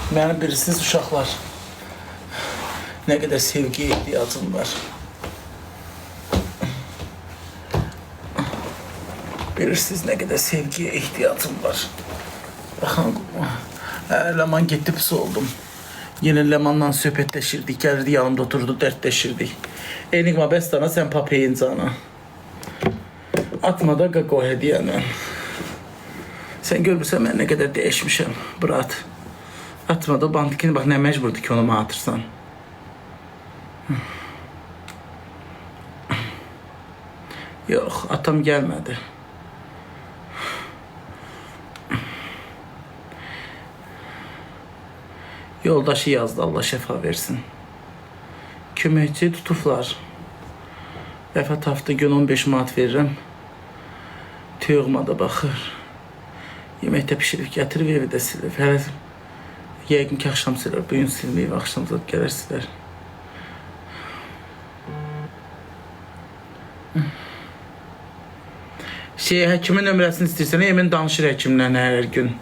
Mənim birisiz uşaqlar. Nə qədər sevgiyə ehtiyacım var. Bilirsiniz nə qədər sevgiyə ehtiyacım var. Baxın, Leman getdi, pis oldum. Yine Leman'la söhbətləşirdik, gəlirdi yanımda oturdu, dərdləşirdik. Enigma bəstana, sən papeyin cana. Atma da qaqo hediyəni. Sən görmürsən mən nə qədər dəyişmişəm, brat. Atma da bantikini, bax nə məcburdur ki onu mənə atırsan. Yox, atam gəlmədi. Yoldaşı yazdı, Allah şəfa versin. Köməkçi tutublar. Vəfat hafta gün 15 manat verirəm. Tüyüğüma da baxır. Yeməkdə pişirib gətirib, evi də silib. Hələ yəqin ki, axşam silir. Bugün silməyib, axşam zat gələr silər. Həkimin nömrəsini istəyirsən, yemin danışır həkimlə hər gün.